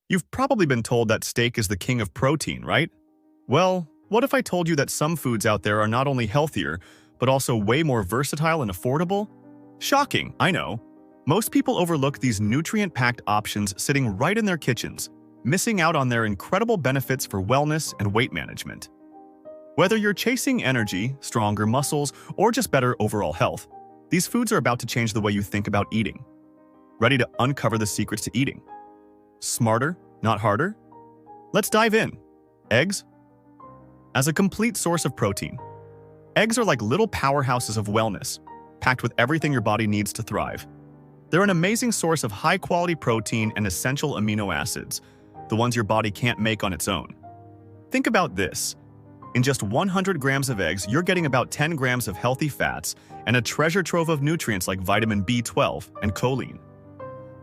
You've probably been told that steak is the king of protein, right? Well, what if I told you that some foods out there are not only healthier, but also way more versatile and affordable? Shocking, I know. Most people overlook these nutrient-packed options sitting right in their kitchens, missing out on their incredible benefits for wellness and weight management. Whether you're chasing energy, stronger muscles, or just better overall health, these foods are about to change the way you think about eating. Ready to uncover the secrets to eating? Smarter, not harder? Let's dive in. Eggs? As a complete source of protein, eggs are like little powerhouses of wellness, packed with everything your body needs to thrive. They're an amazing source of high-quality protein and essential amino acids, the ones your body can't make on its own. Think about this. In just 100 grams of eggs, you're getting about 10 grams of healthy fats and a treasure trove of nutrients like vitamin B12 and choline.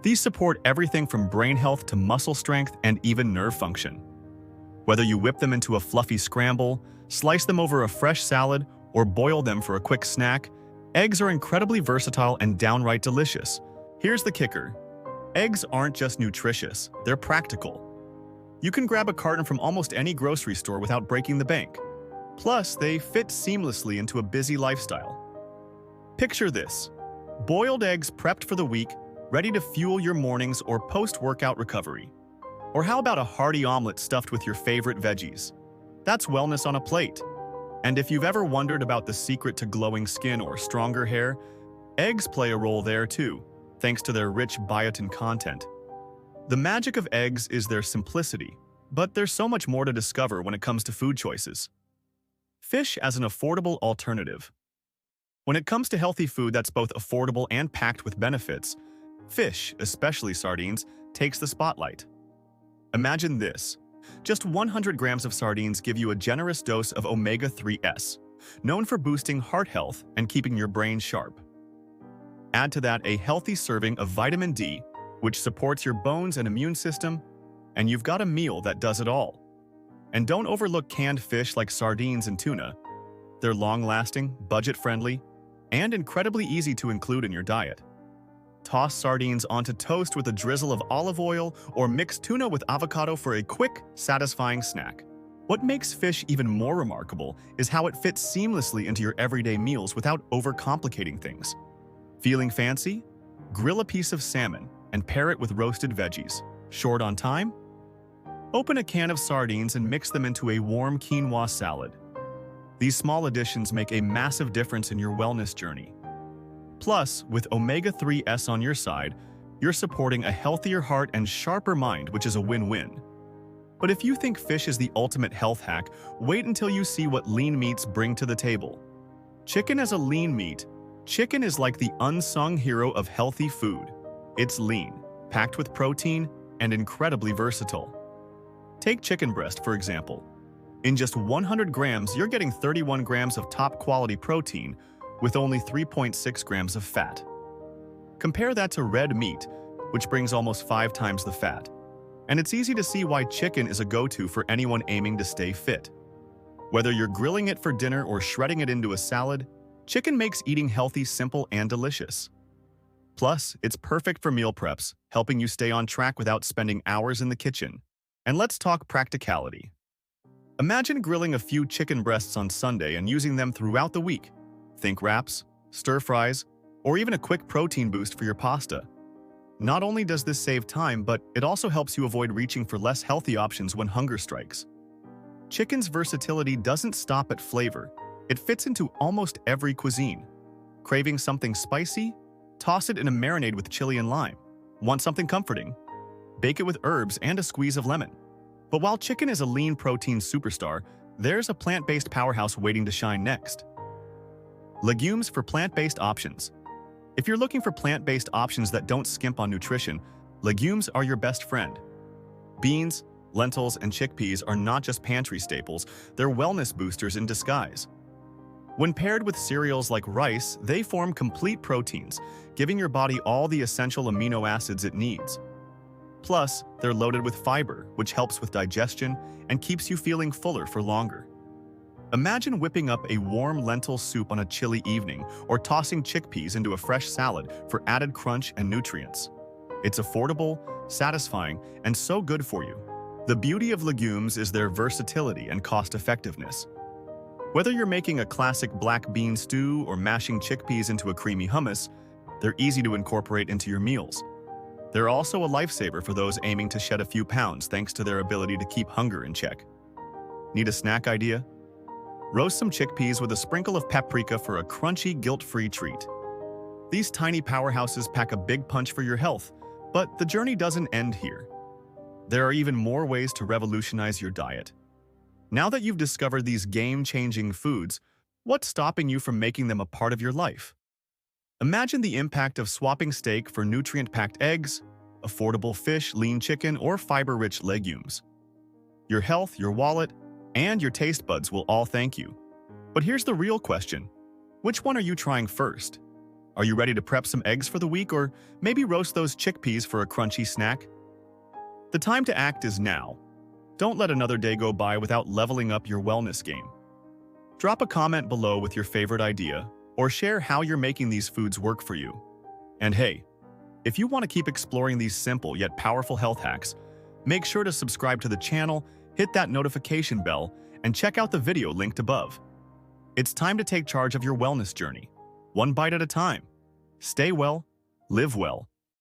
These support everything from brain health to muscle strength and even nerve function. Whether you whip them into a fluffy scramble, slice them over a fresh salad, or boil them for a quick snack, eggs are incredibly versatile and downright delicious. Here's the kicker. Eggs aren't just nutritious, they're practical. You can grab a carton from almost any grocery store without breaking the bank. Plus, they fit seamlessly into a busy lifestyle. Picture this. Boiled eggs prepped for the week, ready to fuel your mornings or post-workout recovery. Or how about a hearty omelet stuffed with your favorite veggies? That's wellness on a plate. And if you've ever wondered about the secret to glowing skin or stronger hair, eggs play a role there too, thanks to their rich biotin content. The magic of eggs is their simplicity, but there's so much more to discover when it comes to food choices. Fish as an affordable alternative. When it comes to healthy food that's both affordable and packed with benefits, fish, especially sardines, takes the spotlight. Imagine this. Just 100 grams of sardines give you a generous dose of omega-3s, known for boosting heart health and keeping your brain sharp. Add to that a healthy serving of vitamin D, which supports your bones and immune system, and you've got a meal that does it all. And don't overlook canned fish like sardines and tuna. They're long-lasting, budget-friendly, and incredibly easy to include in your diet. Toss sardines onto toast with a drizzle of olive oil or mix tuna with avocado for a quick, satisfying snack. What makes fish even more remarkable is how it fits seamlessly into your everyday meals without overcomplicating things. Feeling fancy? Grill a piece of salmon and pair it with roasted veggies. Short on time? Open a can of sardines and mix them into a warm quinoa salad. These small additions make a massive difference in your wellness journey. Plus, with omega-3s on your side, you're supporting a healthier heart and sharper mind, which is a win-win. But if you think fish is the ultimate health hack, wait until you see what lean meats bring to the table. Chicken as a lean meat. Chicken is like the unsung hero of healthy food. It's lean, packed with protein, and incredibly versatile. Take chicken breast, for example. In just 100 grams, you're getting 31 grams of top-quality protein with only 3.6 grams of fat. Compare that to red meat, which brings almost 5 times the fat. And it's easy to see why chicken is a go-to for anyone aiming to stay fit. Whether you're grilling it for dinner or shredding it into a salad, chicken makes eating healthy simple and delicious. Plus, it's perfect for meal preps, helping you stay on track without spending hours in the kitchen. And let's talk practicality. Imagine grilling a few chicken breasts on Sunday and using them throughout the week. Think wraps, stir-fries, or even a quick protein boost for your pasta. Not only does this save time, but it also helps you avoid reaching for less healthy options when hunger strikes. Chicken's versatility doesn't stop at flavor. It fits into almost every cuisine. Craving something spicy? Toss it in a marinade with chili and lime. Want something comforting? Bake it with herbs and a squeeze of lemon. But while chicken is a lean protein superstar, there's a plant-based powerhouse waiting to shine next. Legumes for plant-based options. If you're looking for plant-based options that don't skimp on nutrition, legumes are your best friend. Beans, lentils, and chickpeas are not just pantry staples, they're wellness boosters in disguise. When paired with cereals like rice, they form complete proteins, giving your body all the essential amino acids it needs. Plus, they're loaded with fiber, which helps with digestion and keeps you feeling fuller for longer. Imagine whipping up a warm lentil soup on a chilly evening or tossing chickpeas into a fresh salad for added crunch and nutrients. It's affordable, satisfying, and so good for you. The beauty of legumes is their versatility and cost-effectiveness. Whether you're making a classic black bean stew or mashing chickpeas into a creamy hummus, they're easy to incorporate into your meals. They're also a lifesaver for those aiming to shed a few pounds thanks to their ability to keep hunger in check. Need a snack idea? Roast some chickpeas with a sprinkle of paprika for a crunchy, guilt-free treat. These tiny powerhouses pack a big punch for your health, but the journey doesn't end here. There are even more ways to revolutionize your diet. Now that you've discovered these game-changing foods, what's stopping you from making them a part of your life? Imagine the impact of swapping steak for nutrient-packed eggs, affordable fish, lean chicken, or fiber-rich legumes. Your health, your wallet, and your taste buds will all thank you. But here's the real question. Which one are you trying first? Are you ready to prep some eggs for the week, or maybe roast those chickpeas for a crunchy snack? The time to act is now. Don't let another day go by without leveling up your wellness game. Drop a comment below with your favorite idea, or share how you're making these foods work for you. And hey, if you want to keep exploring these simple yet powerful health hacks, make sure to subscribe to the channel, hit that notification bell, and check out the video linked above. It's time to take charge of your wellness journey, one bite at a time. Stay well, live well,